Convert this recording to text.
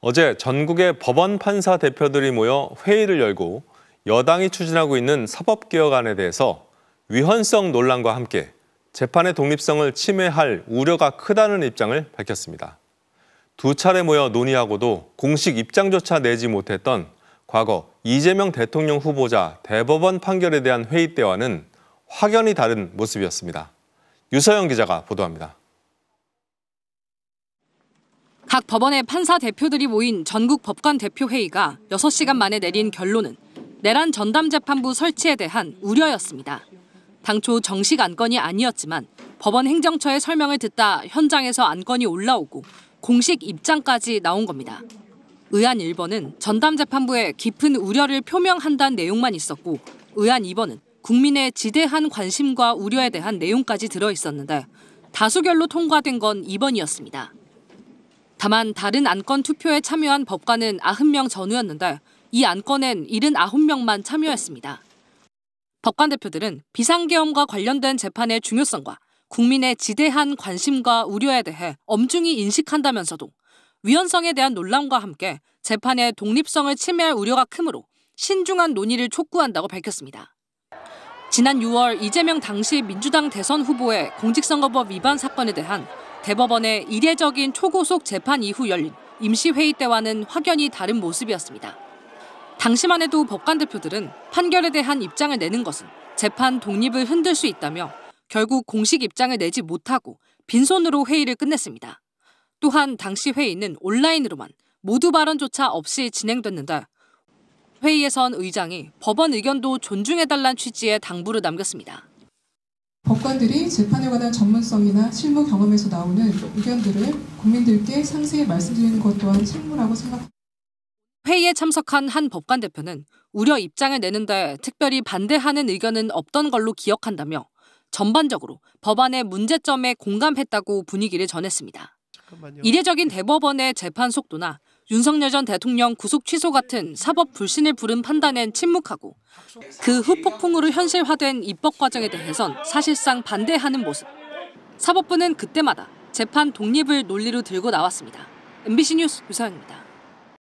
어제 전국의 법원 판사 대표들이 모여 회의를 열고 여당이 추진하고 있는 사법개혁안에 대해서 위헌성 논란과 함께 재판의 독립성을 침해할 우려가 크다는 입장을 밝혔습니다. 두 차례 모여 논의하고도 공식 입장조차 내지 못했던 과거 이재명 대통령 후보자 대법원 판결에 대한 회의 때와는 확연히 다른 모습이었습니다. 유서영 기자가 보도합니다. 각 법원의 판사 대표들이 모인 전국 법관 대표회의가 6시간 만에 내린 결론은 내란 전담재판부 설치에 대한 우려였습니다. 당초 정식 안건이 아니었지만 법원 행정처의 설명을 듣다 현장에서 안건이 올라오고 공식 입장까지 나온 겁니다. 의안 1번은 전담재판부에 깊은 우려를 표명한다는 내용만 있었고 의안 2번은 국민의 지대한 관심과 우려에 대한 내용까지 들어있었는데 다수결로 통과된 건 2번이었습니다. 다만 다른 안건 투표에 참여한 법관은 90명 전후였는데 이 안건엔 79명만 참여했습니다. 법관 대표들은 비상계엄과 관련된 재판의 중요성과 국민의 지대한 관심과 우려에 대해 엄중히 인식한다면서도 위헌성에 대한 논란과 함께 재판의 독립성을 침해할 우려가 크므로 신중한 논의를 촉구한다고 밝혔습니다. 지난 6월 이재명 당시 민주당 대선 후보의 공직선거법 위반 사건에 대한 대법원의 이례적인 초고속 재판 이후 열린 임시회의 때와는 확연히 다른 모습이었습니다. 당시만 해도 법관 대표들은 판결에 대한 입장을 내는 것은 재판 독립을 흔들 수 있다며 결국 공식 입장을 내지 못하고 빈손으로 회의를 끝냈습니다. 또한 당시 회의는 온라인으로만 모두 발언조차 없이 진행됐는데 회의에선 의장이 법원 의견도 존중해달라는 취지의 당부를 남겼습니다. 법관들이 재판에 관한 전문성이나 실무 경험에서 나오는 의견들을 국민들께 상세히 말씀드리는 것 또한 책무라고 생각합니다. 회의에 참석한 한 법관 대표는 우려 입장을 내는데 특별히 반대하는 의견은 없던 걸로 기억한다며 전반적으로 법안의 문제점에 공감했다고 분위기를 전했습니다. 이례적인 대법원의 재판 속도나 윤석열 전 대통령 구속 취소 같은 사법 불신을 부른 판단엔 침묵하고 그 후폭풍으로 현실화된 입법 과정에 대해선 사실상 반대하는 모습. 사법부는 그때마다 재판 독립을 논리로 들고 나왔습니다. MBC 뉴스 유서영입니다.